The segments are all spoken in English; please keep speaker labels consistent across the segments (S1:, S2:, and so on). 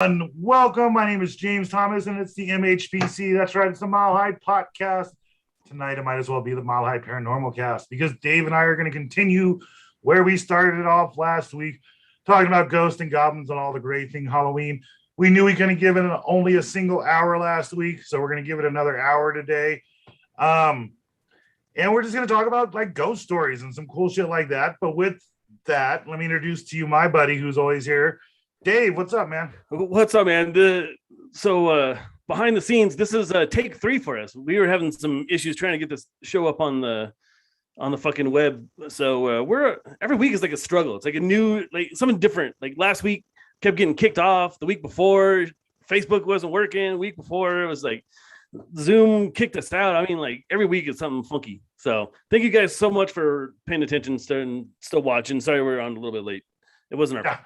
S1: And welcome. My name is James Thomas, and it's the MHPC. That's right, it's the Mile High PotCast. Tonight, it might as well be the Mile High Paranormal Cast because Dave and I are going to continue where we started it off last week, talking about ghosts and goblins and all the great thing Halloween. We knew we couldn't give it only a single hour last week, so we're going to give it another hour today. And we're just going to talk about like ghost stories and some cool shit like that. But with that, let me introduce to you my buddy who's always here. Dave, what's up, man?
S2: What's up, man? Behind the scenes, this is take 3 for us. We were having some issues trying to get this show up on the fucking web. So we're every week is like a struggle. It's like a new, like something different. Like last week kept getting kicked off. The week before, Facebook wasn't working. The week before, it was like Zoom kicked us out. I mean, like every week is something funky. So thank you guys so much for paying attention and still watching. Sorry we're on a little bit late. It wasn't our fault.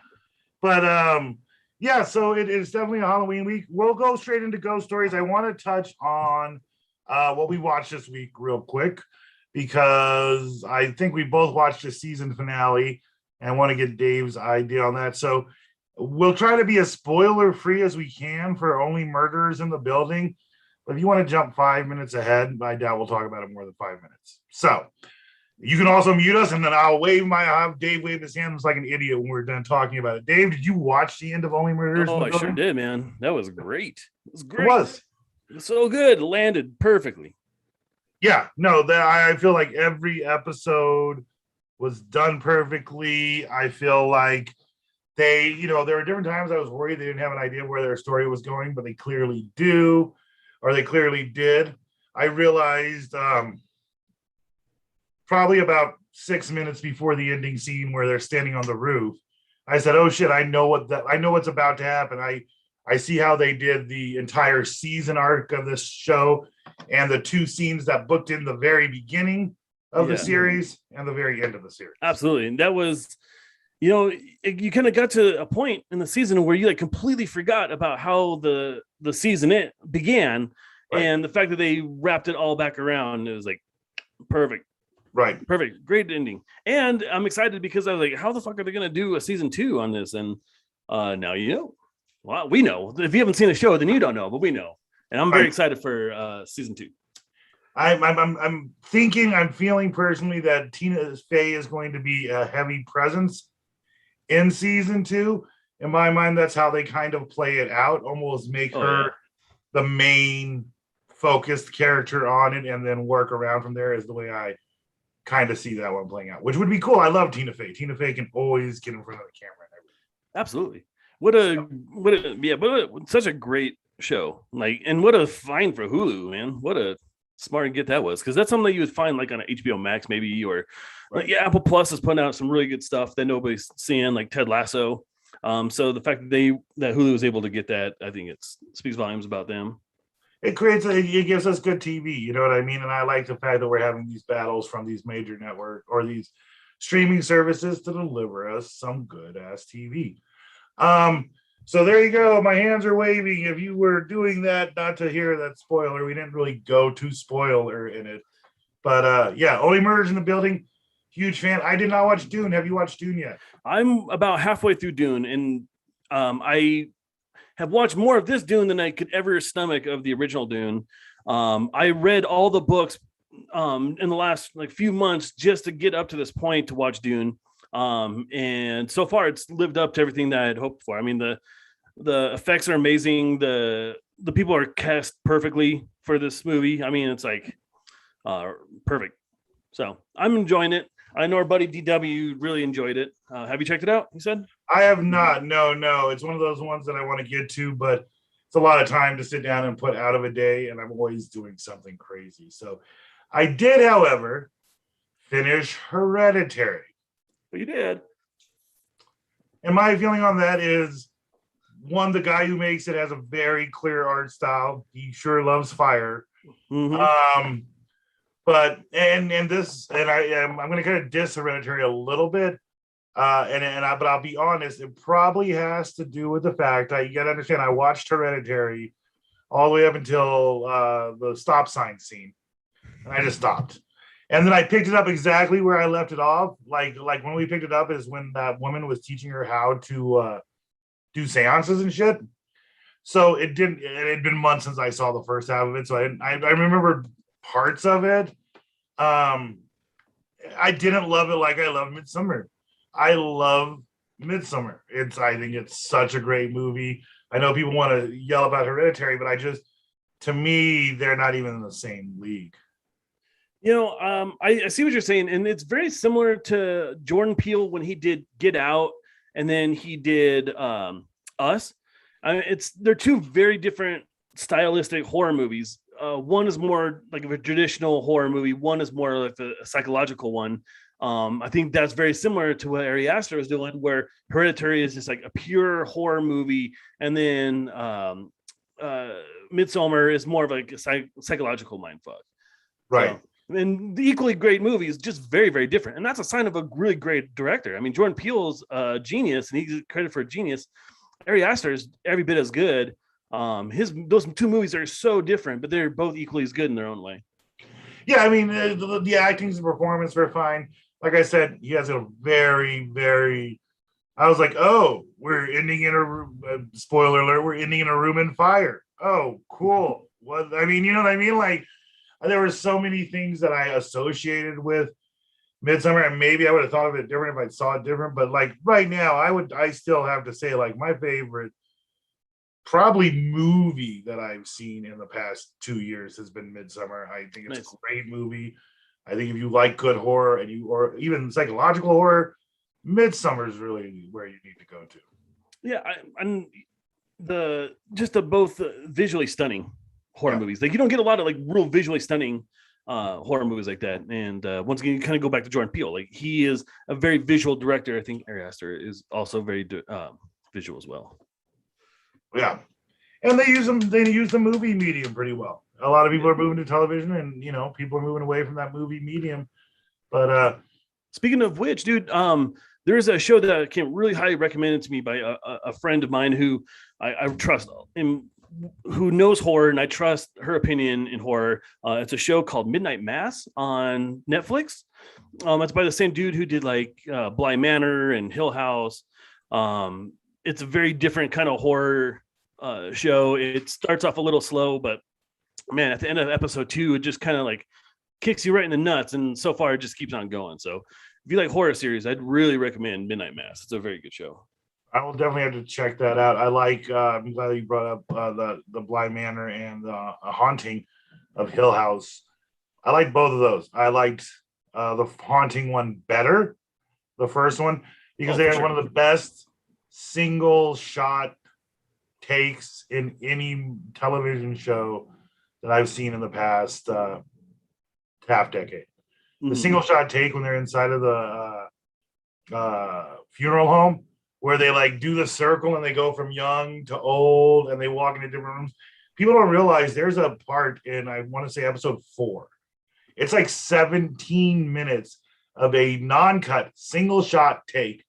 S1: But yeah, so it's definitely a Halloween week. We'll go straight into ghost stories. I want to touch on what we watched this week real quick because I think we both watched the season finale and want to get Dave's idea on that. So we'll try to be as spoiler free as we can for Only Murders in the Building. But if you want to jump 5 minutes ahead, I doubt we'll talk about it more than 5 minutes. So you can also mute us, and then I'll have Dave wave his hands like an idiot when we're done talking about it. Dave, did you watch the end of Only Murders?
S2: Oh, I sure did, man. That was great. It was great.
S1: It
S2: was so good. It landed perfectly.
S1: Yeah, no, I feel like every episode was done perfectly. I feel like there were different times I was worried they didn't have an idea where their story was going, but they clearly do, or they clearly did. I realized probably about 6 minutes before the ending scene where they're standing on the roof, I said, "Oh shit! I know what's about to happen." I see how they did the entire season arc of this show and the 2 scenes that booked in the very beginning of the series and the very end of the series.
S2: Absolutely, and that was, you kind of got to a point in the season where you like completely forgot about how the season began, right. And the fact that they wrapped it all back around, it was like perfect.
S1: Right.
S2: Perfect. Great ending. And I'm excited because I was like, how the fuck are they going to do a season 2 on this? And now you know. Well, we know. If you haven't seen the show, then you don't know, but we know. And I'm very excited for season 2.
S1: I'm feeling personally that Tina Fey is going to be a heavy presence in season 2. In my mind, that's how they kind of play it out, almost make her the main focused character on it and then work around from there is the way I kind of see that one playing out, which would be cool. I love Tina Fey. Tina Fey can always get in front of the camera and everything.
S2: Absolutely. Such a great show. Like, and what a find for Hulu, man. What a smart get that was, because that's something that you would find like on an HBO Max maybe, or like Apple Plus is putting out some really good stuff that nobody's seeing, like Ted Lasso. So the fact that Hulu was able to get that, I think it speaks volumes about them.
S1: It gives us good TV, you know what I mean? And I like the fact that we're having these battles from these major network or these streaming services to deliver us some good ass TV. So there you go. My hands are waving. If you were doing that, not to hear that spoiler, we didn't really go to spoiler in it. But yeah, Only Murders in the Building. Huge fan. I did not watch Dune. Have you watched Dune yet?
S2: I'm about halfway through Dune, and I have watched more of this Dune than I could ever stomach of the original Dune. I read all the books in the last few months just to get up to this point to watch Dune. And so far it's lived up to everything that I had hoped for. I mean, the effects are amazing. The people are cast perfectly for this movie. I mean, it's like perfect. So I'm enjoying it. I know our buddy DW really enjoyed it. Have you checked it out? You said?
S1: I have not. No. It's one of those ones that I want to get to, but it's a lot of time to sit down and put out of a day, and I'm always doing something crazy. So I did, however, finish Hereditary.
S2: You did.
S1: And my feeling on that is, one, the guy who makes it has a very clear art style. He sure loves fire.
S2: Mm-hmm.
S1: But I'm going to kind of diss Hereditary a little bit. But I'll be honest, it probably has to do with the fact that you got to understand, I watched Hereditary all the way up until the stop sign scene, and I just stopped. And then I picked it up exactly where I left it off. Like when we picked it up is when that woman was teaching her how to do seances and shit. So it had been months since I saw the first half of it. So I remember parts of it. I didn't love it like I love Midsummer. I love Midsummer. I think it's such a great movie. I know people want to yell about Hereditary, but to me, they're not even in the same league.
S2: I see what you're saying, and it's very similar to Jordan Peele when he did Get Out, and then he did Us. They're two very different stylistic horror movies. One is more like a traditional horror movie. One is more like a psychological one. I think that's very similar to what Ari Aster was doing, where Hereditary is just like a pure horror movie, and then Midsommar is more of like a psychological mindfuck.
S1: Right.
S2: So, and the equally great movies, just very, very different. And that's a sign of a really great director. I mean, Jordan Peele's genius, and he gets credit for a genius. Ari Aster is every bit as good. Those two movies are so different, but they're both equally as good in their own way.
S1: Yeah, I mean, the acting and performance were fine. Like I said, he has a very, very. I was like, oh, we're ending in a room. Spoiler alert: we're ending in a room in fire. Oh, cool. What I mean, you know what I mean? Like, there were so many things that I associated with Midsummer, and maybe I would have thought of it different if I saw it different. But like right now, I still have to say, like, my favorite probably movie that I've seen in the past 2 years has been Midsummer. I think it's a great movie. I think if you like good horror or even psychological horror, Midsummer is really where you need to go to.
S2: Yeah, I'm both visually stunning horror movies. Like, you don't get a lot of like real visually stunning horror movies like that. And once again, you kind of go back to Jordan Peele. Like, he is a very visual director. I think Ari Aster is also very visual as well.
S1: Yeah, and they use the movie medium pretty well. A lot of people are moving to television, and people are moving away from that movie medium. But
S2: speaking of which, dude, there is a show that I can really highly recommend to me by a friend of mine who I trust and who knows horror, and I trust her opinion in horror. It's a show called Midnight Mass on Netflix. It's by the same dude who did like Bly Manor and Hill House. It's a very different kind of horror show. It starts off a little slow, but man, at the end of episode 2, it just kind of like kicks you right in the nuts. And so far, it just keeps on going. So if you like horror series, I'd really recommend Midnight Mass. It's a very good show.
S1: I will definitely have to check that out. I like. I'm glad you brought up the Bly Manor and A Haunting of Hill House. I like both of those. I liked the Haunting one better, the first one, because they had one of the best single shot takes in any television show that I've seen in the past half decade. The single shot take when they're inside of the funeral home, where they like do the circle and they go from young to old and they walk into different rooms. People don't realize there's a part in, I want to say episode 4. It's like 17 minutes of a non-cut single shot take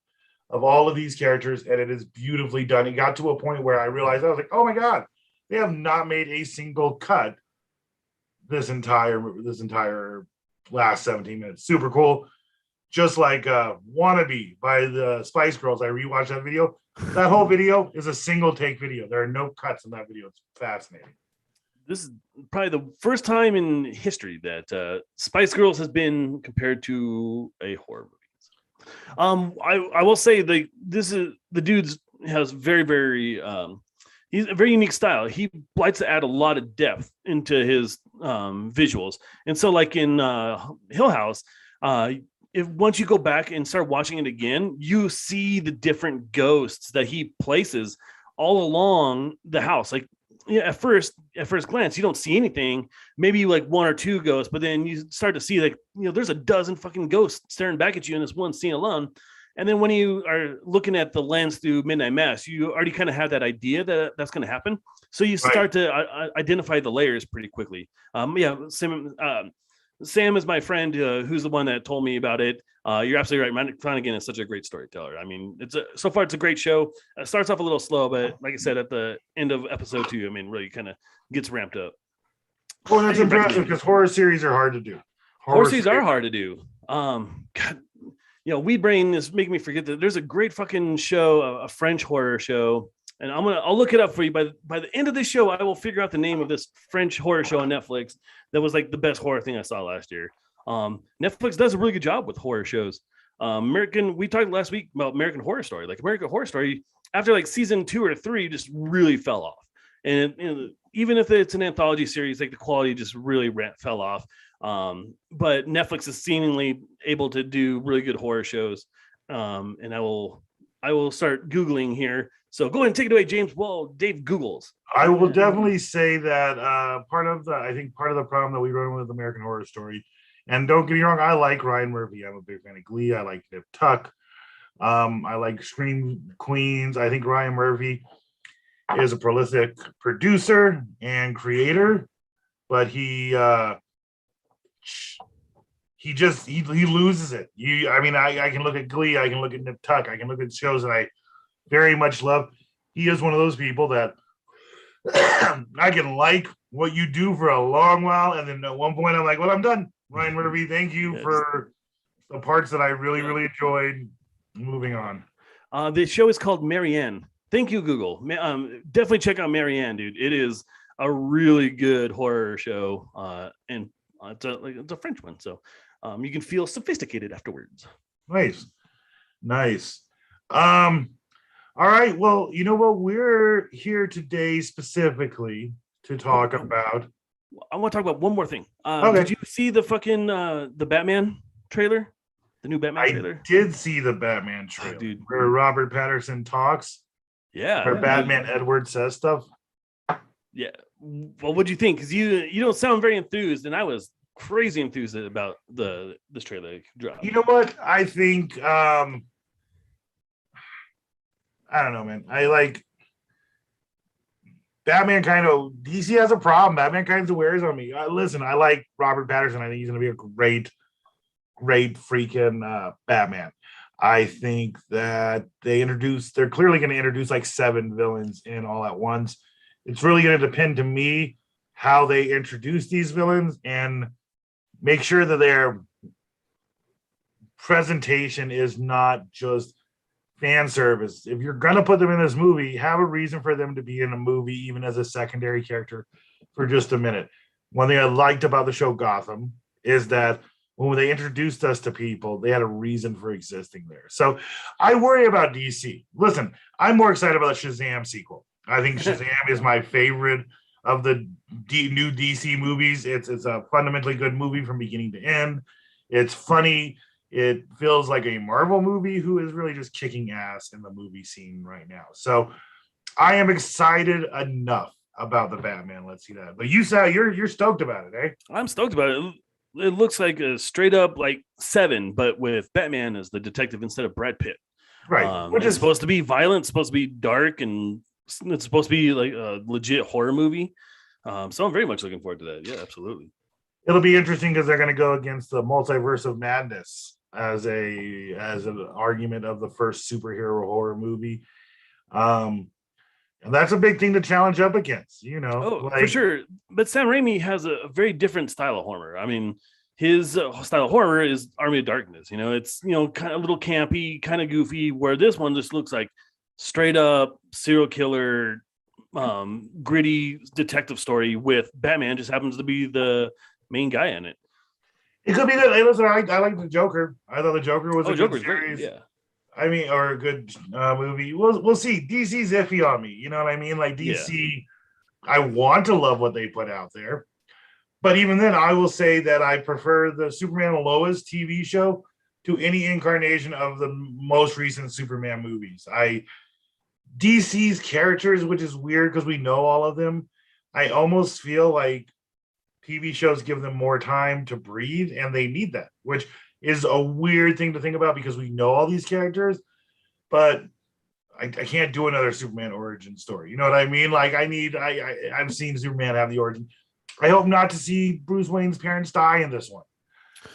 S1: of all of these characters, and it is beautifully done. It got to a point where I realized, I was like, oh my God, they have not made a single cut this entire last 17 minutes. Super cool. Just like Wannabe by the Spice Girls. I rewatched that video. That whole video is a single take video. There are no cuts in that video. It's fascinating.
S2: This is probably the first time in history that Spice Girls has been compared to a horror movie. I will say the dude's has very, very he's a very unique style. He likes to add a lot of depth into his visuals. And so like in Hill House, if once you go back and start watching it again, you see the different ghosts that he places all along the house. Like, at first glance, you don't see anything, maybe like one or two ghosts, but then you start to see like, there's a dozen fucking ghosts staring back at you in this one scene alone. And then when you are looking at the lens through Midnight Mass, you already kind of have that idea that that's going to happen. So you start to identify the layers pretty quickly. Sam is my friend who's the one that told me about it. You're absolutely right. Mike Flanagan is such a great storyteller. I mean, so far it's a great show. It starts off a little slow, but like I said, at the end of episode 2, I mean, really kind of gets ramped up.
S1: Well, that's impressive because horror series are hard to do.
S2: Horror series are hard to do. God, Weed Brain is making me forget that there's a great fucking show, a French horror show. and I'll look it up for you. By the end of this show, I will figure out the name of this French horror show on Netflix that was like the best horror thing I saw last year. Netflix does a really good job with horror shows. We talked last week about American Horror Story. Like American Horror Story, after like season 2 or 3, just really fell off. And even if it's an anthology series, like the quality just really fell off. But Netflix is seemingly able to do really good horror shows. And I will start Googling here. So go ahead and take it away, James, while Dave Googles.
S1: I will definitely say that part of the problem that we run with American Horror Story, and don't get me wrong, I like Ryan Murphy. I'm a big fan of Glee. I like Nip Tuck. I like Scream Queens. I think Ryan Murphy is a prolific producer and creator, but he loses it. I can look at Glee, I can look at Nip Tuck, I can look at shows that I very much love. He is one of those people that I can like what you do for a long while, and then at one point I'm like, well, I'm done. Ryan Murphy, thank you for the parts that I really, really enjoyed. Moving on.
S2: The show is called Marianne. Thank you, Google. Definitely check out Marianne, dude. It is a really good horror show, and it's a French one, so you can feel sophisticated afterwards.
S1: Nice. All right. Well, you know what? We're here today specifically to talk about.
S2: I want to talk about one more thing.
S1: Okay.
S2: Did you see the fucking the Batman trailer? The new Batman trailer?
S1: I did see the Batman trailer,
S2: dude.
S1: Where Robert Pattinson talks.
S2: Yeah.
S1: Where Batman Edward says stuff.
S2: Yeah. Well, what'd you think? Because you don't sound very enthused, and I was crazy enthused about this trailer drop.
S1: You know what? I think I don't know, man. I like Batman. DC has a problem. Batman kind of wears on me. Listen, I like Robert Pattinson. I think he's going to be a great freaking Batman. I think that they're clearly going to introduce like 7 villains in all at once. It's really going to depend to me how they introduce these villains and make sure that their presentation is not just fan service. If you're going to put them in this movie, have a reason for them to be in a movie, even as a secondary character for just a minute. One thing I liked about the show Gotham is that when they introduced us to people, they had a reason for existing there. So I worry about DC. Listen, I'm more excited about the Shazam sequel. I think Shazam is my favorite of the new DC movies. It's a fundamentally good movie from beginning to end. It's funny. It feels like a Marvel movie who is really just kicking ass in the movie scene right now. So I am excited enough about the Batman. Let's see that. But you said you're stoked about it, eh?
S2: I'm stoked about it. It looks like a straight up like 7, but with Batman as the detective instead of Brad Pitt.
S1: Right.
S2: Which is supposed to be violent, supposed to be dark, and it's supposed to be like a legit horror movie. So I'm very much looking forward to that. Yeah, absolutely.
S1: It'll be interesting because they're going to go against the multiverse of madness as an argument of the first superhero horror movie. And that's a big thing to challenge up against,
S2: for sure. But Sam Raimi has a very different style of horror. I mean, his style of horror is Army of Darkness. It's kind of a little campy, kind of goofy, where this one just looks like straight up serial killer, gritty detective story with Batman just happens to be the main guy in it.
S1: It could be that. Hey, listen, I like the Joker. I thought the Joker was a good series.
S2: Great. Yeah.
S1: I mean, or a good movie. We'll see. DC's iffy on me. You know what I mean? Like DC, I want to love what they put out there, but even then, I will say that I prefer the Superman and Lois TV show to any incarnation of the most recent Superman movies. DC's characters, which is weird because we know all of them, I almost feel like TV shows give them more time to breathe, and they need that, which is a weird thing to think about because we know all these characters, but I can't do another Superman origin story. You know what I mean? Like I've seen Superman have the origin. I hope not to see Bruce Wayne's parents die in this one.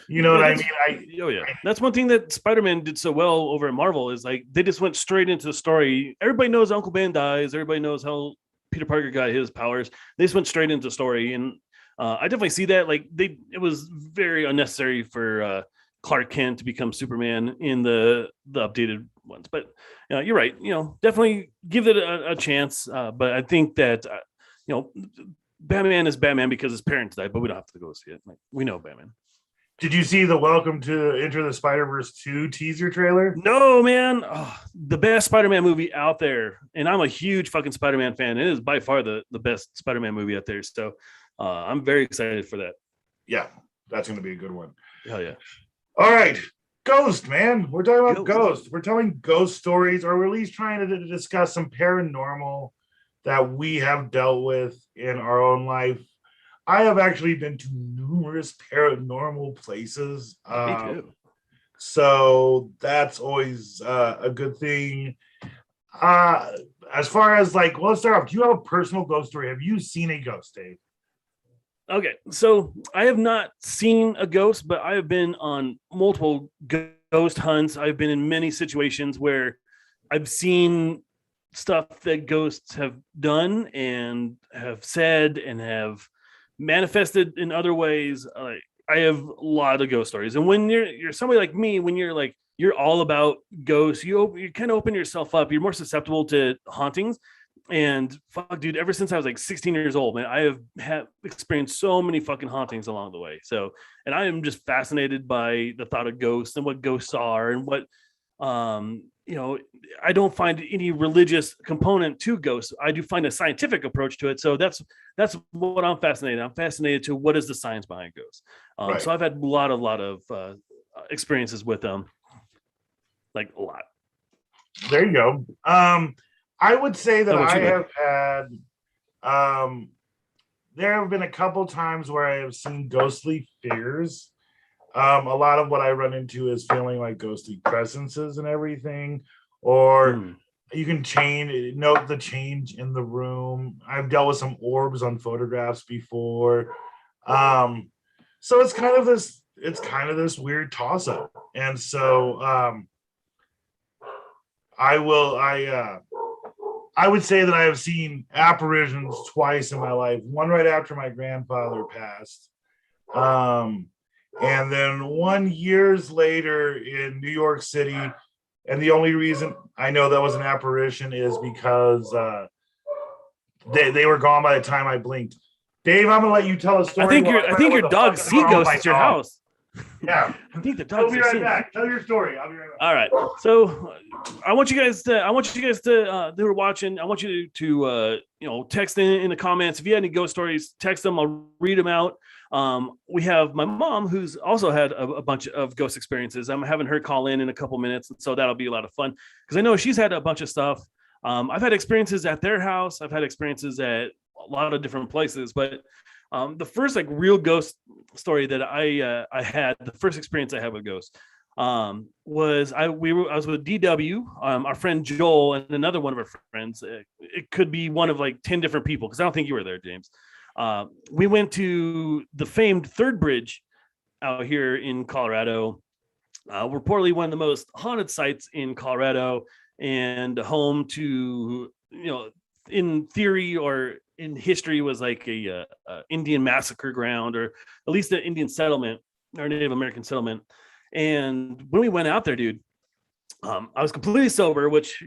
S1: You know what I mean?
S2: That's one thing that Spider-Man did so well over at Marvel is like they just went straight into the story. Everybody knows Uncle Ben dies. Everybody knows how Peter Parker got his powers. They just went straight into the story, and I definitely see that. Like it was very unnecessary for Clark Kent to become Superman in the updated ones. But you're right. Definitely give it a chance. But I think that Batman is Batman because his parents died, but we don't have to go see it. Like, we know Batman.
S1: Did you see the Welcome to Enter the Spider-Verse 2 teaser trailer?
S2: No, man. Oh, the best Spider-Man movie out there. And I'm a huge fucking Spider-Man fan. It is by far the best Spider-Man movie out there. So I'm very excited for that.
S1: Yeah, that's going to be a good one.
S2: Hell yeah.
S1: All right. Ghost, man. We're talking about Ghost. We're telling ghost stories, or we're at least trying to discuss some paranormal that we have dealt with in our own life. I have actually been to numerous paranormal places.
S2: Me too.
S1: So that's always a good thing. As far as let's start off. Do you have a personal ghost story? Have you seen a ghost, Dave?
S2: Okay, so I have not seen a ghost, but I have been on multiple ghost hunts. I've been in many situations where I've seen stuff that ghosts have done and have said and have manifested in other ways. I have a lot of ghost stories, and when you're somebody like me, when you're all about ghosts, you kind of open yourself up. You're more susceptible to hauntings. And fuck, dude, ever since I was 16 years old, man, I have experienced so many fucking hauntings along the way. So, and I am just fascinated by the thought of ghosts and what ghosts are and what, I don't find any religious component to ghosts. I do find a scientific approach to it. So that's what I'm fascinated. I'm fascinated to what is the science behind ghosts. Right. So I've had a lot of experiences with them, a lot.
S1: There you go. I would say that I have had, there have been a couple times where I have seen ghostly figures. A lot of what I run into is feeling like ghostly presences and everything, or you can note the change in the room. I've dealt with some orbs on photographs before. So it's kind of this weird toss up. And so, I would say that I have seen apparitions twice in my life. One right after my grandfather passed. And then 1 year later in New York City. And the only reason I know that was an apparition is because they were gone by the time I blinked. Dave, I'm going to let you tell a story.
S2: I think your dog see ghosts at your house.
S1: Yeah,
S2: I think the dog.
S1: I'll be right back. Tell your story. I'll be right back.
S2: All right. So I want you guys to who are watching. I want you to text in the comments if you had any ghost stories. Text them. I'll read them out. We have my mom who's also had a bunch of ghost experiences. I'm having her call in a couple minutes, and so that'll be a lot of fun because I know she's had a bunch of stuff. I've had experiences at their house. I've had experiences at a lot of different places, but the first real ghost story that I had, the first experience I had with ghosts, was I was with DW, our friend Joel, and another one of our friends. It could be one of 10 different people because I don't think you were there, James. We went to the famed Third Bridge out here in Colorado. Reportedly one of the most haunted sites in Colorado and home to, in theory or in history was a Indian massacre ground, or at least an Indian settlement or Native American settlement. And when we went out there, dude, I was completely sober, which,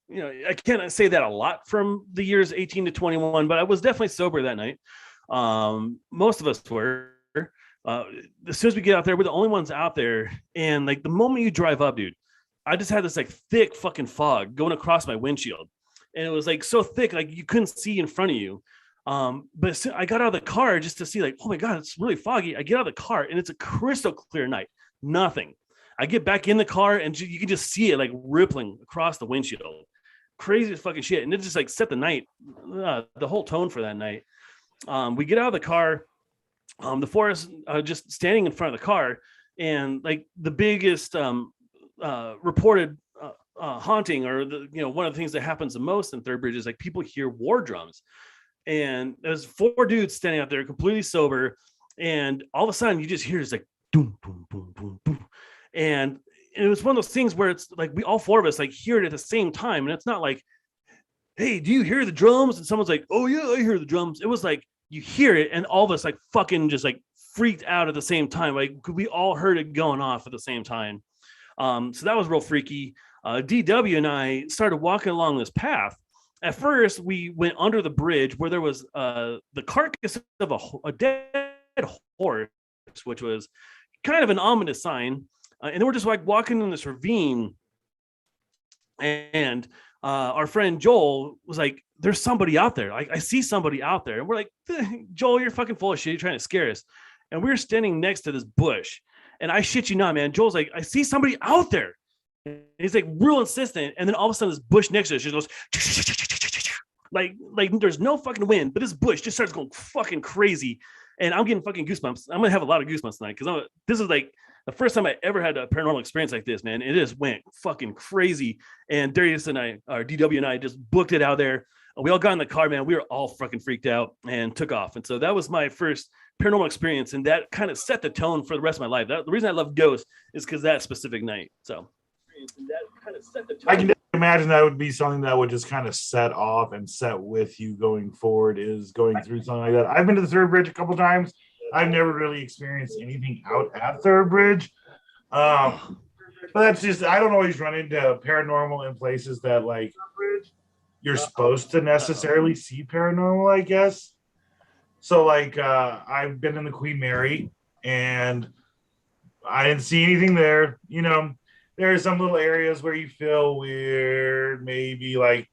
S2: I can't say that a lot from the years 18 to 21, but I was definitely sober that night. Most of us were. As soon as we get out there, we're the only ones out there. And the moment you drive up, dude, I just had this thick fucking fog going across my windshield. And it was so thick, you couldn't see in front of you. But I got out of the car just to see oh my God, it's really foggy. I get out of the car and it's a crystal clear night. Nothing. I get back in the car and you can just see it rippling across the windshield. Crazy fucking shit. And it just set the night, the whole tone for that night. We get out of the car, the forest just standing in front of the car, and the biggest reported haunting, or one of the things that happens the most in Third Bridge is people hear war drums, and there's 4 dudes standing out there completely sober, and all of a sudden you just hear it's boom, boom, boom, boom, boom, and it was one of those things where it's we all 4 of us hear it at the same time, and it's not hey, do you hear the drums? And someone's oh yeah, I hear the drums. It was you hear it, and all of us fucking just freaked out at the same time. Like we all heard it going off at the same time. So that was real freaky. DW and I started walking along this path. At first, we went under the bridge where there was the carcass of a dead horse, which was kind of an ominous sign. And then we're just like walking in this ravine, and our friend Joel was like, "There's somebody out there. I see somebody out there." And we're like, "Joel, you're fucking full of shit. You're trying to scare us." And we were standing next to this bush, and I shit you not, man. Joel's like, "I see somebody out there." And he's like real insistent, and then all of a sudden, this bush next to us just goes like there's no fucking wind, but this bush just starts going fucking crazy, and I'm getting fucking goosebumps. I'm gonna have a lot of goosebumps tonight because this is like the first time I ever had a paranormal experience like this, man. It just went fucking crazy. And Darius and I, our DW and I, just booked it out there. We all got in the car, man. We were all fucking freaked out and took off. And so that was my first paranormal experience, and that kind of set the tone for the rest of my life. The reason I love ghosts is because that specific night. So that kind of set the tone.
S1: I can imagine that would be something that would just kind of set off and set with you going forward, is going through something like that. I've been to the Third Bridge a couple times. I've never really experienced anything out at Third Bridge. But that's just, I don't always run into paranormal in places that like you're supposed to necessarily see paranormal, I guess. So like I've been in the Queen Mary and I didn't see anything there. You know, there are some little areas where you feel weird, maybe like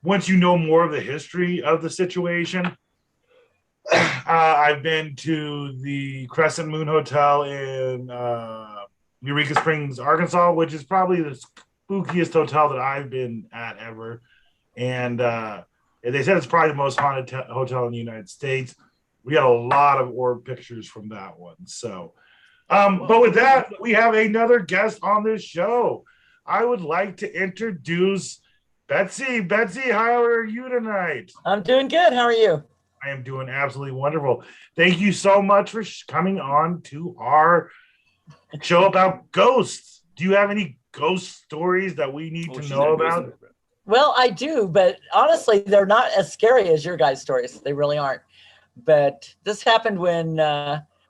S1: once you know more of the history of the situation. I've been to the Crescent Moon Hotel in Eureka Springs, Arkansas, which is probably the spookiest hotel that I've been at ever. And they said it's probably the most haunted hotel in the United States. We got a lot of orb pictures from that one. So, but with that, we have another guest on this show. I would like to introduce Betsy. Betsy, how are you tonight?
S3: I'm doing good. How are you?
S1: I am doing absolutely wonderful. Thank you so much for coming on to our show about ghosts. Do you have any ghost stories that we need to know about?
S3: Well, I do, but honestly, they're not as scary as your guys' stories. They really aren't. But this happened when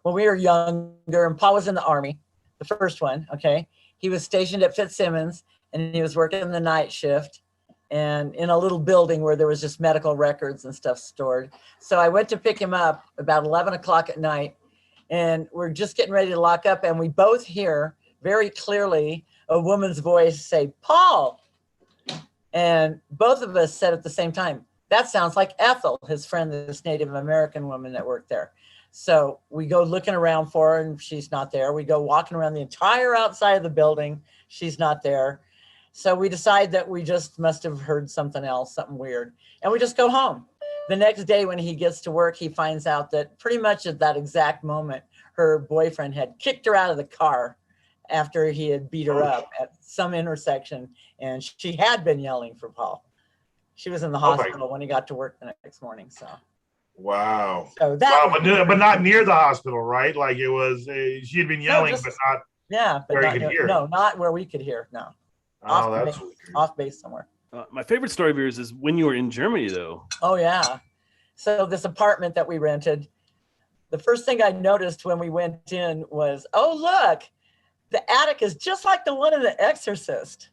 S3: we were younger, and Paul was in the Army, the first one, okay? He was stationed at Fitzsimmons, and he was working the night shift, and in a little building where there was just medical records and stuff stored. So I went to pick him up about 11 o'clock at night, and we're just getting ready to lock up, and we both hear very clearly a woman's voice say, "Paul." And both of us said at the same time, "That sounds like Ethel," his friend, this Native American woman that worked there. So we go looking around for her, and she's not there. We go walking around the entire outside of the building. She's not there. So we decide that we just must have heard something else, something weird. And we just go home. The next day when he gets to work, he finds out that pretty much at that exact moment, her boyfriend had kicked her out of the car after he had beat her up at some intersection. And she had been yelling for Paul. She was in the hospital when he got to work the next morning. So.
S1: Wow.
S3: So that
S1: but not near the hospital, right? Like it was, she had been yelling, but not.
S3: Yeah, but
S1: where
S3: not
S1: you could hear.
S3: No, not where we could hear. No.
S1: Oh, that's
S3: off base somewhere.
S2: My favorite story of yours is when you were in Germany, though.
S3: Oh, yeah. So this apartment that we rented, the first thing I noticed when we went in was, oh, look, the attic is just like the one in The Exorcist,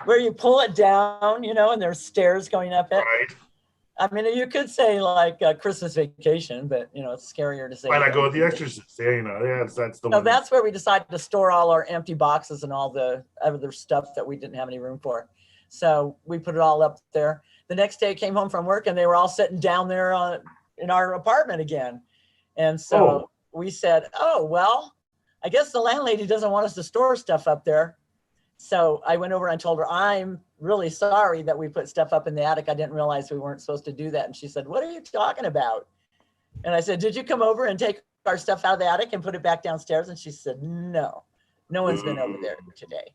S3: where you pull it down, and there's stairs going up it.
S1: Right.
S3: I mean, you could say like Christmas Vacation, but it's scarier to say.
S1: Why not go with The Exorcist? Yeah, that's the one.
S3: So that's where we decided to store all our empty boxes and all the other stuff that we didn't have any room for. So we put it all up there. The next day I came home from work and they were all sitting down there in our apartment again. And so we said, oh, well, I guess the landlady doesn't want us to store stuff up there. So I went over and told her, I'm really sorry that we put stuff up in the attic. I didn't realize we weren't supposed to do that. And she said, what are you talking about? And I said, did you come over and take our stuff out of the attic and put it back downstairs? And she said, no one's been over there today.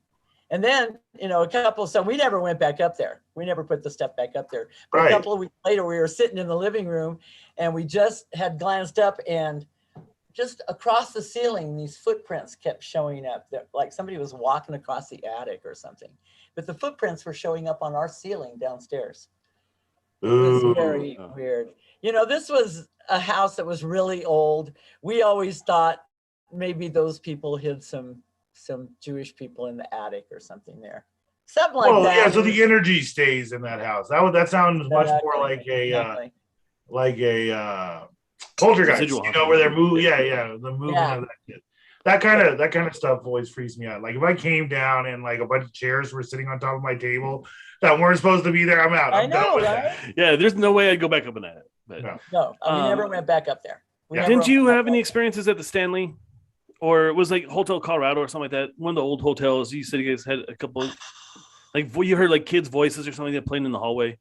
S3: And then, so we never went back up there. We never put the stuff back up there. But
S1: right.
S3: A couple of weeks later, we were sitting in the living room and we just had glanced up, and just across the ceiling, these footprints kept showing up, like somebody was walking across the attic or something. But the footprints were showing up on our ceiling downstairs. It was
S1: Ooh.
S3: very weird. You know, this was a house that was really old. We always thought maybe those people hid some Jewish people in the attic or something there. Something like
S1: Well,
S3: that.
S1: yeah. So the energy stays in that house. That sounds much more like a poltergeist.
S2: Residual
S1: You know, where they're moving.
S2: Yeah.
S1: Yeah, the movement of that shit. That kind of stuff always freaks me out. Like if I came down and like a bunch of chairs were sitting on top of my table that weren't supposed to be there, I'm out. I'm done with that.
S2: Yeah, there's no way I'd go back up in that. But
S3: No, we never went back up there.
S2: Didn't you have any experiences at the Stanley? Or it was like Hotel Colorado or something like that? One of the old hotels. You said you guys had a couple like you heard like kids' voices or something that playing in the hallway.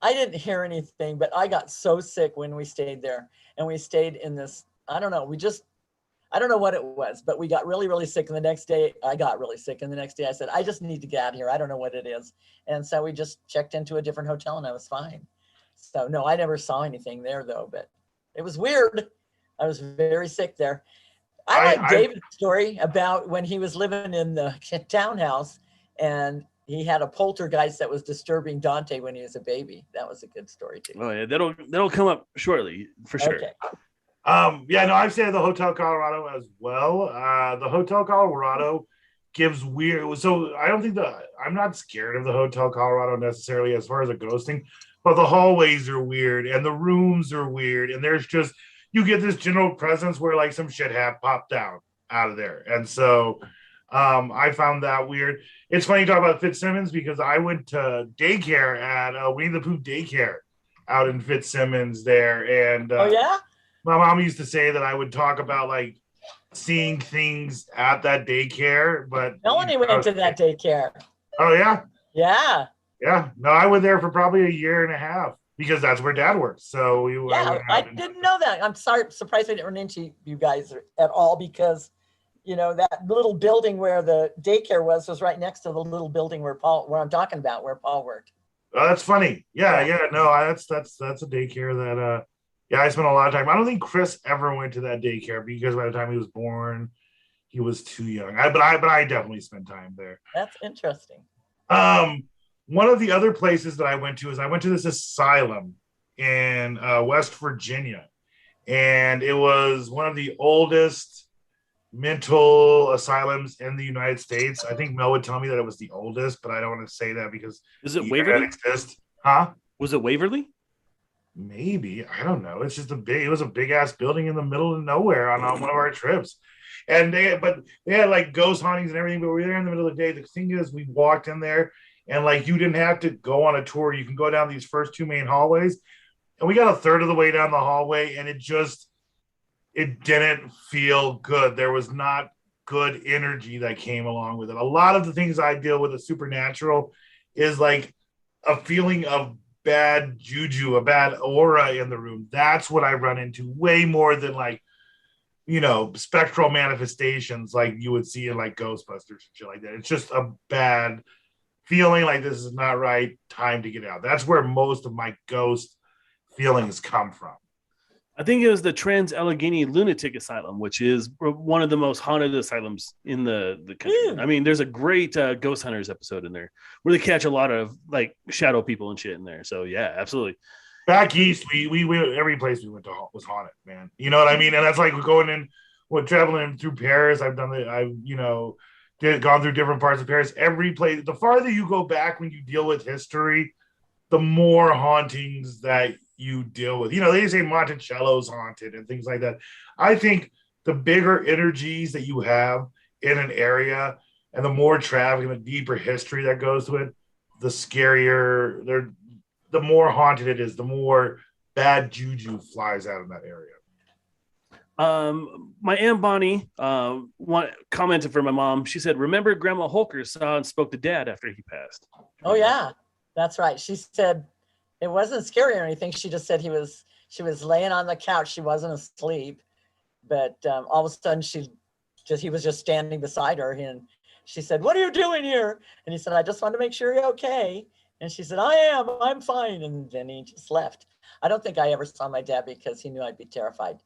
S3: I didn't hear anything, but I got so sick when we stayed there. And we stayed in this, I don't know what it was, but we got really, really sick. And the next day, I got really sick. And the next day I said, I just need to get out of here. I don't know what it is. And so we just checked into a different hotel and I was fine. So no, I never saw anything there though, but it was weird. I was very sick there. I like David's story about when he was living in the townhouse and he had a poltergeist that was disturbing Dante when he was a baby. That was a good story too.
S2: Oh yeah, that'll come up shortly for sure.
S3: Okay.
S1: Yeah, no, I've stayed at the Hotel Colorado as well. The Hotel Colorado gives weird. So I don't think I'm not scared of the Hotel Colorado necessarily as far as a ghosting, but the hallways are weird and the rooms are weird, and there's just you get this general presence where like some shit popped out of there, and so I found that weird. It's funny you talk about Fitzsimmons because I went to daycare at Winnie the Pooh daycare out in Fitzsimmons there, and
S3: oh yeah.
S1: My mom used to say that I would talk about like seeing things at that daycare, but
S3: Melanie went to that daycare.
S1: Oh yeah,
S3: yeah.
S1: No, I went there for probably a year and a half because that's where Dad works. So
S3: I didn't know that. I'm surprised I didn't run into you guys at all because you know that little building where the daycare was right next to the little building where I'm talking about where Paul worked.
S1: Oh, that's funny. Yeah. No, that's a daycare that I spent a lot of time. I don't think Chris ever went to that daycare because by the time he was born, he was too young. But I definitely spent time there.
S3: That's interesting.
S1: One of the other places that I went to this asylum in West Virginia, and it was one of the oldest mental asylums in the United States. I think Mel would tell me that it was the oldest, but I don't want to say that because
S2: is it Waverly?
S1: Huh?
S2: Was it Waverly?
S1: Maybe, I don't know. It's just it was a big ass building in the middle of nowhere on one of our trips. And they had like ghost hauntings and everything, but we were there in the middle of the day. The thing is, we walked in there and like you didn't have to go on a tour. You can go down these first two main hallways. And we got a third of the way down the hallway and it didn't feel good. There was not good energy that came along with it. A lot of the things I deal with the supernatural is like a feeling of bad juju, a bad aura in the room. That's what I run into way more than like, you know, spectral manifestations like you would see in like Ghostbusters and shit like that. It's just a bad feeling like this is not right, time to get out. That's where most of my ghost feelings come from.
S2: I think it was the Trans Allegheny Lunatic Asylum, which is one of the most haunted asylums in the country. I mean, there's a great Ghost Hunters episode in there where they catch a lot of like shadow people and shit in there. So yeah, absolutely.
S1: Back east, we every place we went to was haunted, man. You know what I mean? And that's like traveling through Paris. I've done gone through different parts of Paris. Every place, the farther you go back when you deal with history, the more hauntings that you deal with. You know, they say Monticello's haunted and things like that. I think the bigger energies that you have in an area and the more traffic and the deeper history that goes to it, the scarier, the more haunted it is, the more bad juju flies out of that area.
S2: My Aunt Bonnie commented for my mom. She said, remember Grandma Holker saw and spoke to Dad after he passed.
S3: Oh yeah, that's right. She said it wasn't scary or anything. She just said she was laying on the couch. She wasn't asleep, but all of a sudden he was just standing beside her and she said, what are you doing here? And he said, I just want to make sure you're okay. And she said, I'm fine. And then he just left. I don't think I ever saw my dad because he knew I'd be terrified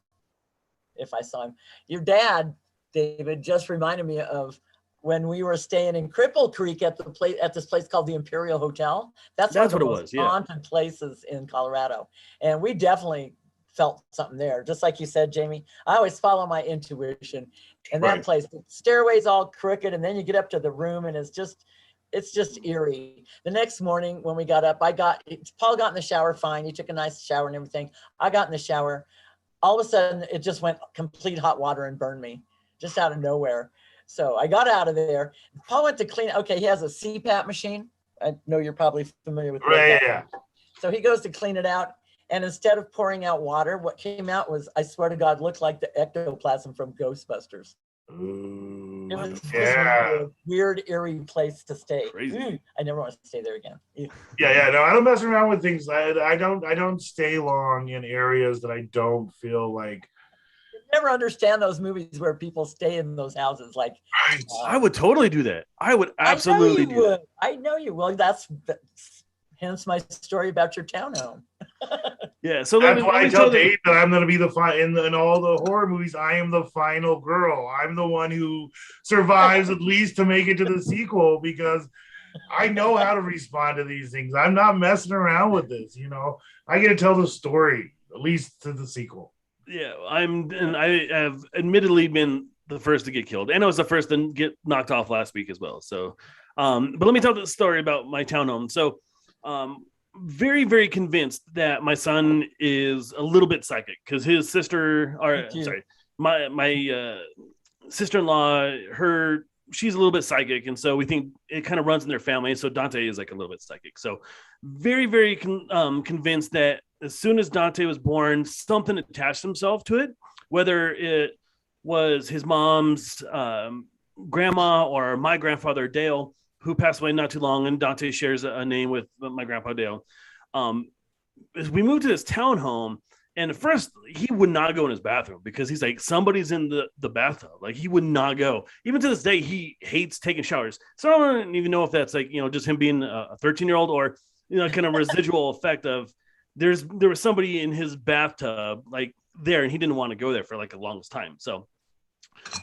S3: if I saw him. Your dad, David, just reminded me of when we were staying in Cripple Creek at this place called the Imperial Hotel. That's one of
S2: what
S3: the
S2: it
S3: most
S2: was. Yeah.
S3: haunted places in Colorado. And we definitely felt something there. Just like you said, Jamie, I always follow my intuition. And that place, the stairway's all crooked, and then you get up to the room and it's just eerie. The next morning when we got up, Paul got in the shower fine. He took a nice shower and everything. I got in the shower. All of a sudden, it just went complete hot water and burned me just out of nowhere. So I got out of there. Paul went to clean. Okay, he has a CPAP machine. I know you're probably familiar with that.
S1: Yeah.
S3: So he goes to clean it out. And instead of pouring out water, what came out was, I swear to God, looked like the ectoplasm from Ghostbusters.
S1: Ooh,
S3: It was a weird, eerie place to stay.
S2: Crazy.
S3: I never want to stay there again.
S1: Yeah. No, I don't mess around with things. I don't stay long in areas that I don't feel like.
S3: Never understand those movies where people stay in those houses. Like,
S2: I would totally do that. I would absolutely do that.
S3: I know you will. That's hence my story about your townhome.
S2: Yeah, so
S1: that's why I tell Dave that I'm going to be in all the horror movies. I am the final girl. I'm the one who survives at least to make it to the sequel, because I know how to respond to these things. I'm not messing around with this. I get to tell the story at least to the sequel.
S2: Yeah, I have admittedly been the first to get killed, and I was the first to get knocked off last week as well. So, but let me tell the story about my townhome. So, very, very convinced that my son is a little bit psychic, because his sister, my sister-in-law, she's a little bit psychic, and so we think it kind of runs in their family. So Dante is like a little bit psychic. So very, very convinced that as soon as Dante was born, something attached himself to it, whether it was his mom's grandma or my grandfather Dale, who passed away not too long, and Dante shares a name with my grandpa Dale. As we moved to this townhome, and at first he would not go in his bathroom because he's like, somebody's in the bathtub. Like, he would not go. Even to this day, he hates taking showers. So I don't even know if that's like, just him being a 13-year-old or, kind of residual effect of there was somebody in his bathtub like there, and he didn't want to go there for like the longest time. So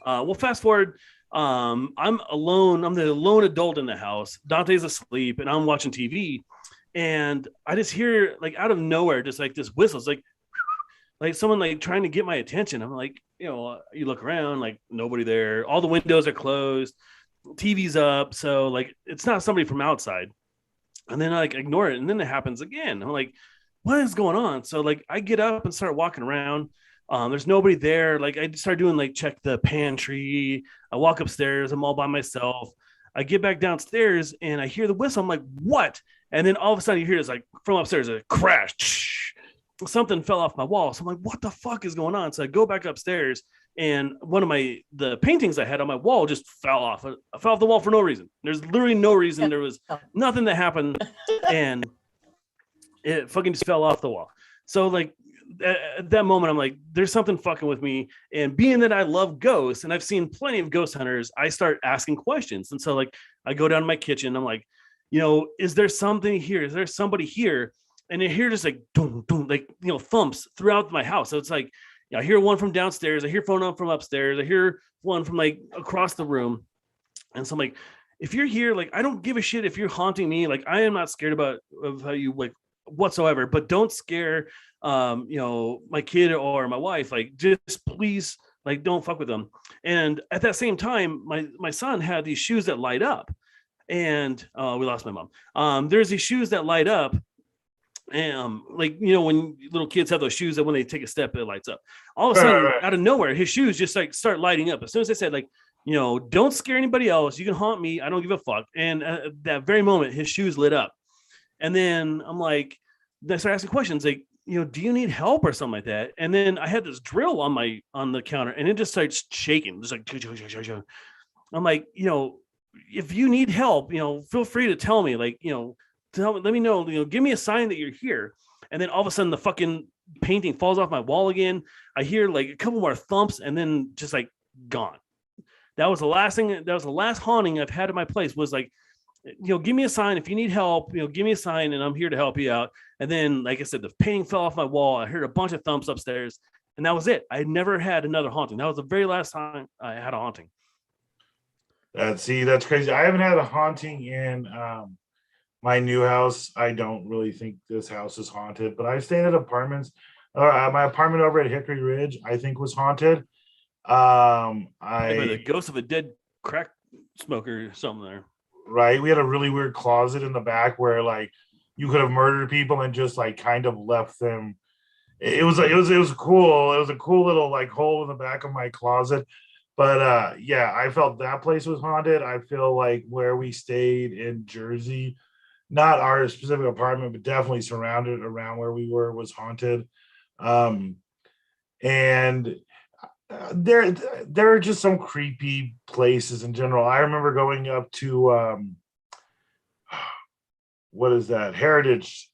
S2: we'll fast forward. I'm alone. I'm the lone adult in the house. Dante's asleep, and I'm watching TV, and I just hear, like, out of nowhere, just like this whistle. It's like someone like trying to get my attention. I'm like, you look around, like nobody there. All the windows are closed. TV's up, so like it's not somebody from outside. And then I like ignore it, and then it happens again. I'm like, what is going on? So like I get up and start walking around. There's nobody there. Like, I start doing like check the pantry. I walk upstairs. I'm all by myself. I get back downstairs and I hear the whistle. I'm like, what? And then all of a sudden you hear this, like, from upstairs, a crash. Something fell off my wall. So I'm like, what the fuck is going on? So I go back upstairs, and one of the paintings I had on my wall just fell off. I fell off the wall for no reason. There's literally no reason. There was nothing that happened, and it fucking just fell off the wall. So like, at that moment, I'm like, there's something fucking with me. And being that I love ghosts and I've seen plenty of ghost hunters, I start asking questions. And so like, I go down to my kitchen. I'm like, is there something here? Is there somebody here? And I hear just like, boom, boom, like, thumps throughout my house. So it's like, I hear one from downstairs. I hear one from upstairs. I hear one from like across the room. And so I'm like, if you're here, like, I don't give a shit if you're haunting me. Like, I am not scared of how you like whatsoever, but don't scare my kid or my wife. Like, just please, like, don't fuck with them. And at that same time, my son had these shoes that light up, and we lost my mom. There's these shoes that light up, and like, when little kids have those shoes that when they take a step, it lights up. All of a sudden, out of nowhere, his shoes just like start lighting up. As soon as I said, like, don't scare anybody else, you can haunt me, I don't give a fuck. And at that very moment, his shoes lit up. And then I'm like, I started asking questions like, do you need help or something like that? And then I had this drill on the counter, and it just starts shaking. Just like, I'm like, if you need help, feel free to tell me, like, let me know, give me a sign that you're here. And then all of a sudden the fucking painting falls off my wall again. I hear like a couple more thumps, and then just like gone. That was the last thing. That was the last haunting I've had at my place, was like, give me a sign if you need help, give me a sign and I'm here to help you out. And then, like I said, the painting fell off my wall. I heard a bunch of thumps upstairs, and that was it. I had never had another haunting. That was the very last time I had a haunting.
S1: That's crazy. I haven't had a haunting in my new house. I don't really think this house is haunted, but I stayed at apartments. My apartment over at Hickory Ridge, I think, was haunted.
S2: Like with
S1: I
S2: a ghost of a dead crack smoker or something there.
S1: Right, we had a really weird closet in the back where like you could have murdered people and just like kind of left them. It was cool. It was a cool little like hole in the back of my closet. But yeah, I felt that place was haunted. I feel like where we stayed in Jersey, not our specific apartment, but definitely surrounded around where we were was haunted. Um, and there there are just some creepy places in general. I remember going up to what is that? Heritage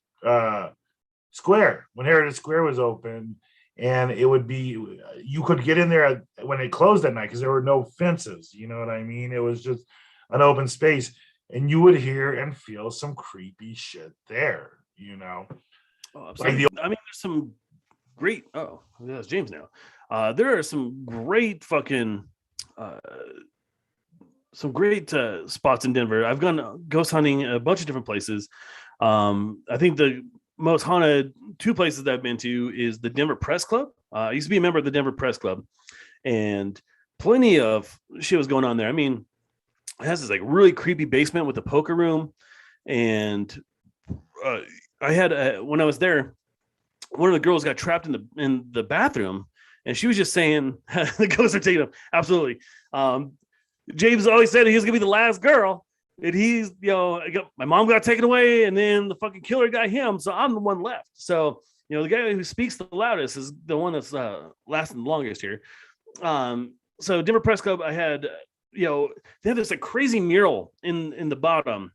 S1: Square, when Heritage Square was open, and it would be you could get in there when it closed at night because there were no fences. You know what I mean? It was just an open space, and you would hear and feel some creepy shit there.
S2: Oh,
S1: Like
S2: absolutely. I mean, there's some great. Oh, that's James now. There are some great fucking. Some great spots in Denver. I've gone ghost hunting a bunch of different places. I think the most haunted two places that I've been to is the Denver Press Club. I used to be a member of the Denver Press Club, and plenty of shit was going on there. I mean, it has this like really creepy basement with a poker room, and I had when I was there, one of the girls got trapped in the bathroom, and she was just saying the ghosts are taking them. Absolutely. James always said he was gonna be the last girl, and he's, my mom got taken away, and then the fucking killer got him, so I'm the one left. So, the guy who speaks the loudest is the one that's lasting the longest here. So Denver Press Club, I had, they have this like crazy mural in the bottom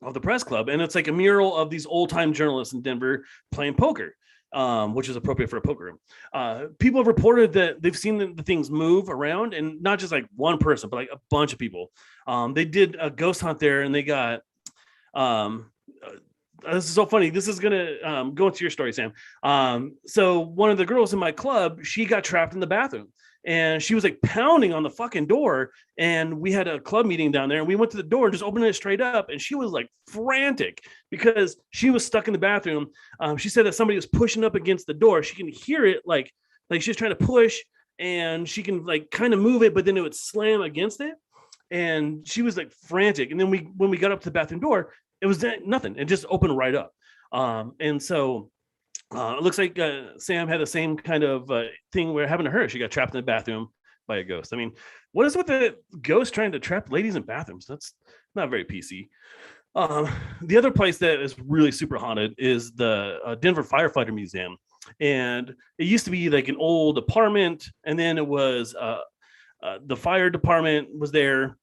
S2: of the press club, and it's like a mural of these old time journalists in Denver playing poker. Which is appropriate for a poker room. People have reported that they've seen the things move around, and not just like one person, but like a bunch of people. They did a ghost hunt there, and they got. This is so funny. This is gonna go into your story, Sam. So one of the girls in my club, she got trapped in the bathroom, and she was like pounding on the fucking door. And we had a club meeting down there, and we went to the door and just opened it straight up, and she was like frantic because she was stuck in the bathroom. She said that somebody was pushing up against the door. She can hear it like she's trying to push, and she can like kind of move it, but then it would slam against it. And she was like frantic. And then when we got up to the bathroom door, it was nothing. It just opened right up. And so it looks like Sam had the same kind of thing where happened to her. She got trapped in the bathroom by a ghost. I mean, what is with the ghost trying to trap ladies in bathrooms? That's not very PC. The other place that is really super haunted is the Denver Firefighter Museum. And it used to be like an old apartment, and then it was the fire department was there.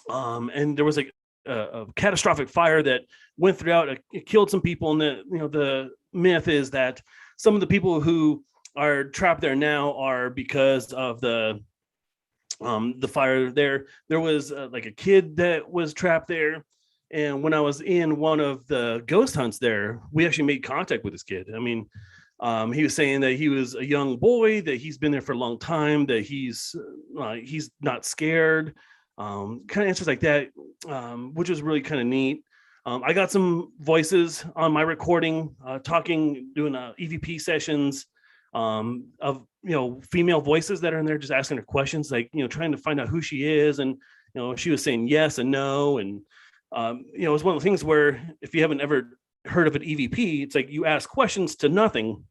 S2: And there was like a catastrophic fire that went throughout. It killed some people, and the myth is that some of the people who are trapped there now are because of the fire there. There was like a kid that was trapped there, and when I was in one of the ghost hunts there, we actually made contact with this kid. I mean, he was saying that he was a young boy, that he's been there for a long time, that he's not scared. Kind of answers like that, which was really kind of neat. I got some voices on my recording, doing EVP sessions of female voices that are in there, just asking her questions, like trying to find out who she is, and she was saying yes and no, and it was one of the things where if you haven't ever heard of an EVP, it's like you ask questions to nothing,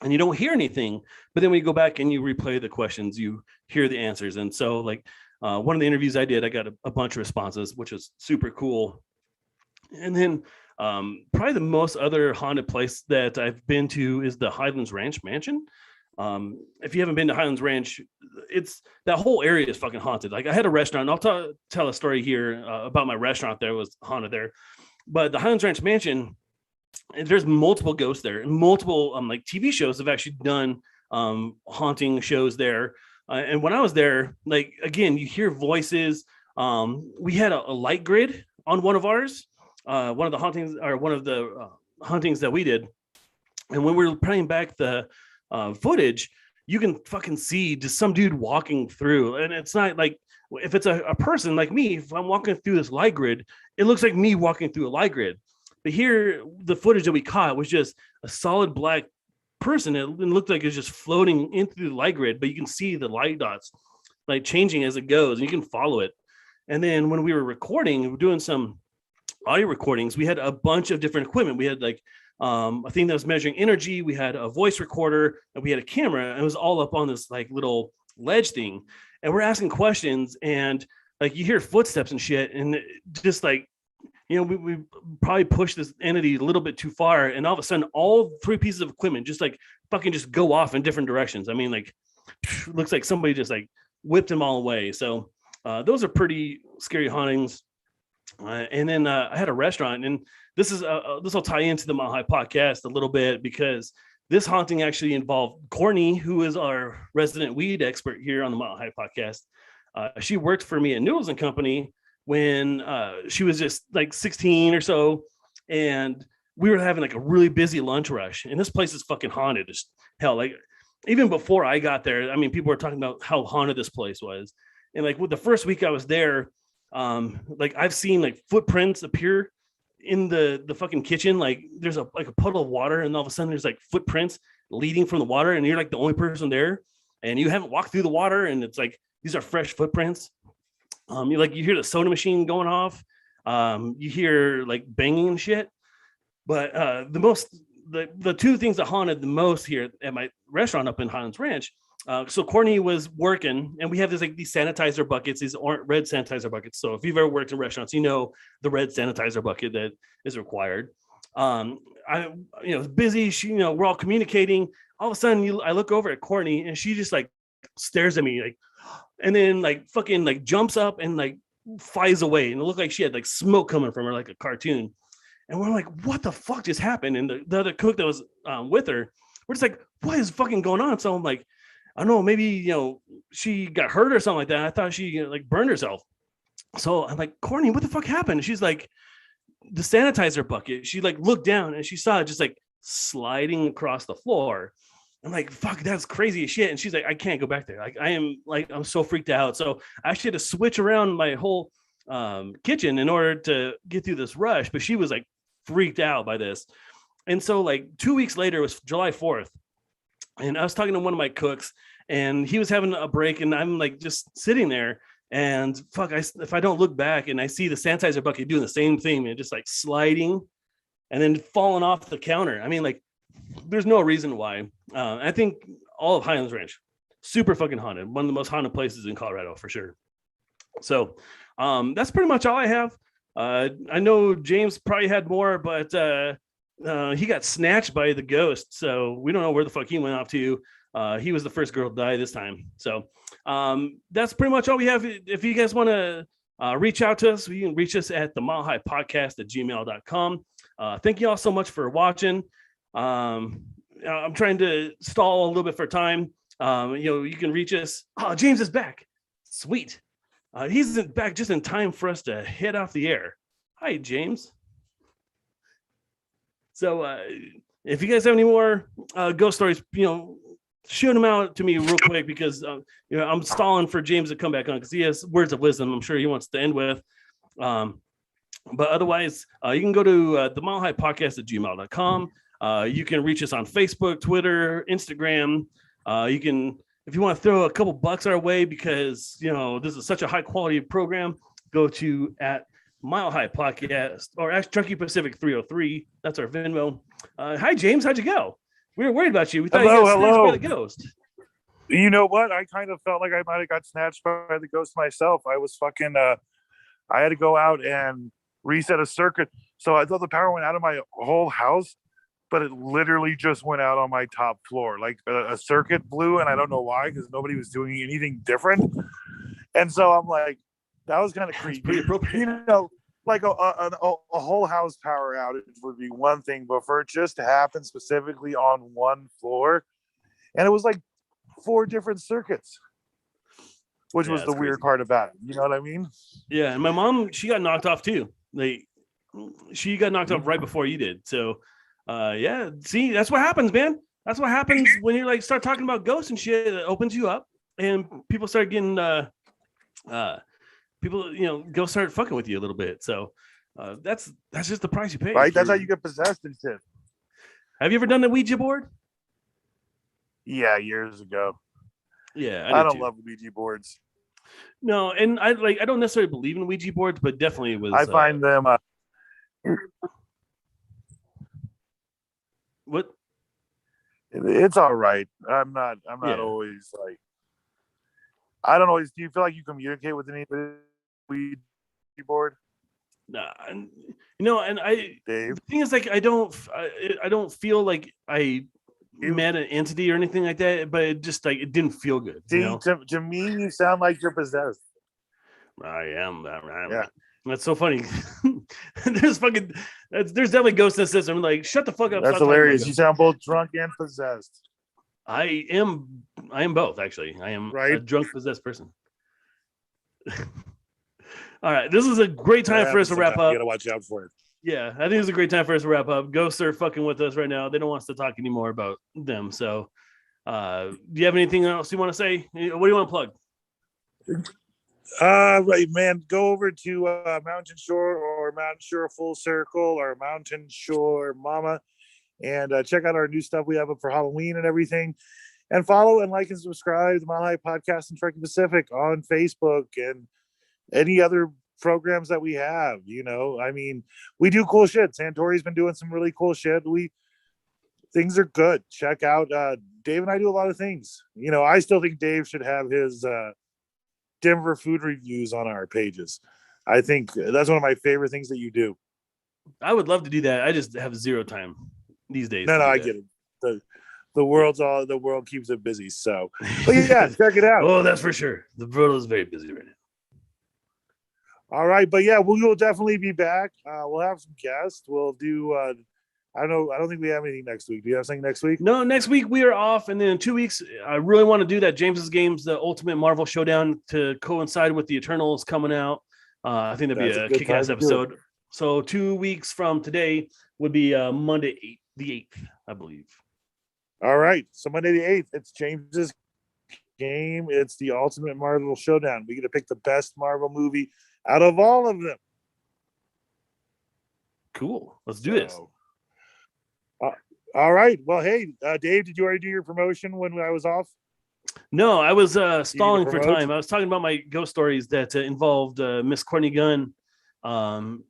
S2: and you don't hear anything, but then when you go back and you replay the questions, you hear the answers. And so like one of the interviews I did, I got a bunch of responses, which was super cool. And then probably the most other haunted place that I've been to is the Highlands Ranch Mansion. If you haven't been to Highlands Ranch, it's that whole area is fucking haunted. Like I had a restaurant, and I'll tell a story here about my restaurant that was haunted there. But the Highlands Ranch Mansion, there's multiple ghosts there, and multiple like TV shows have actually done haunting shows there. And when I was there, like again, you hear voices. We had a light grid on one of ours, one of the hauntings, or one of the huntings that we did. And when we were playing back the footage, you can fucking see just some dude walking through, and it's not like if it's a person like me, if I'm walking through this light grid, it looks like me walking through a light grid. But here, the footage that we caught was just a solid black person. It looked like it was just floating into the light grid, but you can see the light dots like changing as it goes, and you can follow it. And then when we were recording, we were doing some audio recordings. We had a bunch of different equipment. We had like a thing that was measuring energy. We had a voice recorder, and we had a camera. And it was all up on this like little ledge thing. And we're asking questions, and like you hear footsteps and shit, and just like, you know, we probably pushed this entity a little bit too far, and all of a sudden, all 3 pieces of equipment just like fucking just go off in different directions. I mean, like, looks like somebody just like whipped them all away. So those are pretty scary hauntings. And then I had a restaurant, and this will tie into the Mile High podcast a little bit, because this haunting actually involved Courtney, who is our resident weed expert here on the Mile High podcast. She worked for me at Noodles and Company when she was just like 16 or so, and we were having like a really busy lunch rush, and this place is fucking haunted as hell. Like even before I got there, I mean, people were talking about how haunted this place was. And like with the first week I was there, like I've seen like footprints appear in the fucking kitchen. Like there's a puddle of water, and all of a sudden there's like footprints leading from the water, and you're like the only person there, and you haven't walked through the water, and it's like these are fresh footprints. You hear the soda machine going off, you hear like banging and shit. But the 2 things that haunted the most here at my restaurant up in Highlands Ranch. So Courtney was working, and we have these sanitizer buckets, these red sanitizer buckets. So if you've ever worked in restaurants, you know the red sanitizer bucket that is required. I busy. We're all communicating. All of a sudden, I look over at Courtney, and she just like stares at me, like, and then like fucking like jumps up and like flies away, and it looked like she had like smoke coming from her, like a cartoon. And we're like, what the fuck just happened? And the other cook that was with her, we're just like, what is fucking going on? So I'm like, I don't know, maybe, she got hurt or something like that. I thought she like burned herself. So I'm like, Courtney, what the fuck happened? And she's like, the sanitizer bucket. She like looked down, and she saw it just like sliding across the floor. I'm like, fuck, that's crazy as shit. And she's like, I can't go back there. Like, I'm so freaked out. So I actually had to switch around my whole kitchen in order to get through this rush. But she was like freaked out by this. And so like 2 weeks later, it was July 4th. And I was talking to one of my cooks, and he was having a break, and I'm like just sitting there, and fuck, if I don't look back and I see the sanitizer bucket doing the same thing, and just like sliding and then falling off the counter. I mean, like, there's no reason why. I think all of Highlands Ranch, super fucking haunted. One of the most haunted places in Colorado for sure. So that's pretty much all I have. I know James probably had more, but he got snatched by the ghost, so we don't know where the fuck he went off to. He was the first girl to die this time. So that's pretty much all we have. If you guys want to reach out to us, you can reach us at the Mile High Podcast at gmail.com. Thank you all so much for watching. I'm trying to stall a little bit for time. You can reach us. Oh, James is back. Sweet. He's back just in time for us to head off the air. Hi, James. So if you guys have any more ghost stories, shoot them out to me real quick, because I'm stalling for James to come back on, because he has words of wisdom I'm sure he wants to end with. But otherwise, you can go to the Mile High Podcast at gmail.com. You can reach us on Facebook, Twitter, Instagram. You can, if you want to throw a couple bucks our way, because this is such a high quality program, go to at Mile High Podcast, or at Truckee Pacific 303. That's our Venmo. Hi, James. How'd you go? We were worried about you. We thought you got snatched by the ghost.
S1: You know what? I kind of felt like I might have got snatched by the ghost myself. I was fucking, I had to go out and reset a circuit. So I thought the power went out of my whole house, but it literally just went out on my top floor. Like a circuit blew, and I don't know why, because nobody was doing anything different. And so I'm like, that was kind of creepy.
S2: Pretty appropriate.
S1: Like a whole house power outage would be one thing, but for it just to happen specifically on one floor, and it was like 4 different circuits, which was the weird part about it. You know what I mean?
S2: Yeah, and my mom, she got knocked off too. She got knocked off right before you did. So, yeah. See, that's what happens, man. That's what happens when you start talking about ghosts and shit. It opens you up, and people start getting people, go start fucking with you a little bit. So that's just the price you pay.
S1: Right? That's how you get possessed and shit.
S2: Have you ever done the Ouija board?
S1: Yeah, years ago.
S2: Yeah,
S1: I don't love Ouija boards.
S2: No, and I don't necessarily believe in Ouija boards, but definitely it was.
S1: I find them.
S2: What?
S1: It's all right. I'm not always like. I don't always. Do you feel like you communicate with anybody Ouija board?
S2: Nah, and I.
S1: Dave?
S2: The thing is, like, I don't feel like I met an entity or anything like that, but it just it didn't feel good.
S1: See, to me, you sound like you're possessed.
S2: I am.
S1: Yeah.
S2: That's so funny. There's definitely ghosts in the system. I'm like, shut the fuck up.
S1: That's hilarious. You sound both drunk and possessed.
S2: I am both, actually. I am a drunk possessed person. All right. This is a great time for us to wrap up.
S1: You gotta watch out for it.
S2: Yeah, I think it's a great time for us to wrap up. Ghosts are fucking with us right now. They don't want us to talk anymore about them. So do you have anything else you want to say? What do you want to plug?
S1: Right, man. Go over to Mountain Shore or Mountain Shore Full Circle or Mountain Shore Mama and check out our new stuff we have up for Halloween and everything. And follow and like and subscribe to the Mile High Podcast and Trucking Pacific on Facebook and any other programs that we have. I mean, we do cool shit. Santori's been doing some really cool shit. Things are good. Check out Dave and I do a lot of things. I still think Dave should have his Denver food reviews on our pages. I think that's one of my favorite things that you do.
S2: I would love to do that. I just have zero time these days.
S1: No, I get it. The world keeps it busy. So, but yeah, check it out.
S2: Oh, that's for sure. The world is very busy right now.
S1: All right, but yeah, we will definitely be back. We'll have some guests. We'll do. I don't think we have anything next week. Do you have something next week?
S2: No, next week we are off, and then in 2 weeks, I really want to do that James's Games, the Ultimate Marvel Showdown, to coincide with the Eternals coming out. I think that'd be a kick-ass episode. So 2 weeks from today would be Monday, the 8th, I believe.
S1: All right, so Monday the 8th, it's James's Game. It's the Ultimate Marvel Showdown. We get to pick the best Marvel movie out of all of them.
S2: Cool. Let's do this.
S1: All right. Well, hey, Dave, did you already do your promotion when I was off?
S2: No, I was stalling for time. I was talking about my ghost stories that involved Miss Courtney Gunn. And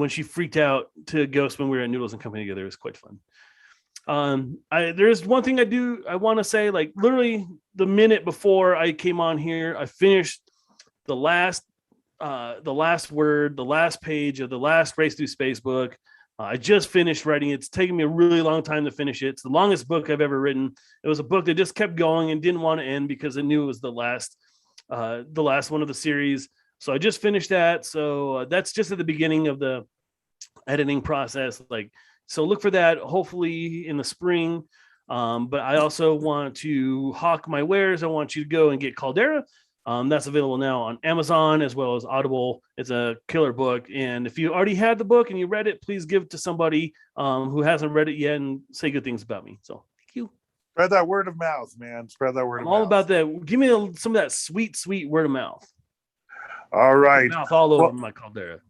S2: when she freaked out to a ghost when we were at Noodles and Company together, it was quite fun. There's one thing I want to say, like literally the minute before I came on here, I finished the last word, the last page of the last Race Through Space book. I just finished writing it. It's taken me a really long time to finish it. It's the longest book I've ever written. It was a book that just kept going and didn't want to end because I knew it was the last one of the series. So I just finished that. So that's just at the beginning of the editing process. So look for that hopefully in the spring. But I also want to hawk my wares. I want you to go and get Caldera. That's available now on Amazon as well as Audible. It's a killer book. And if you already had the book and you read it, please give it to somebody who hasn't read it yet and say good things about me. So thank you.
S1: Spread that word of mouth, man. Spread that word of mouth.
S2: All about that. Give me some of that sweet, sweet word of mouth.
S1: All right.
S2: Mouth all over my Caldera.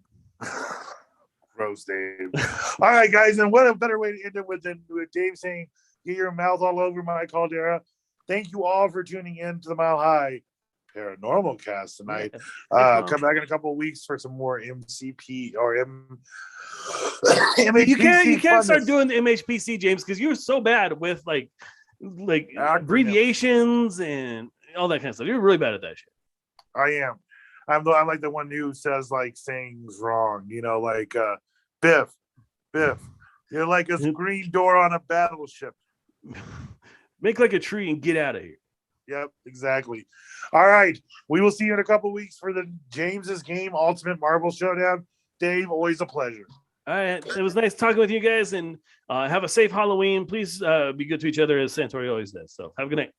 S1: Gross, Dave. All right, guys. And what a better way to end it than with Dave saying, get your mouth all over my Caldera. Thank you all for tuning in to the Mile High Paranormal Cast tonight. Come back in a couple of weeks for some more MCP or MHPC.
S2: You can't start doing the MHPC, James, because you're so bad with like abbreviations and all that kind of stuff. You're really bad at that shit.
S1: I am. I'm like the one who says like things wrong. Like Biff. You're like a screen door on a battleship.
S2: Make like a tree and get out of here.
S1: Yep, exactly. All right. We will see you in a couple of weeks for the James's Game Ultimate Marvel Showdown. Dave, always a pleasure.
S2: All right. It was nice talking with you guys, and have a safe Halloween. Please be good to each other as Santori always does. So have a good night.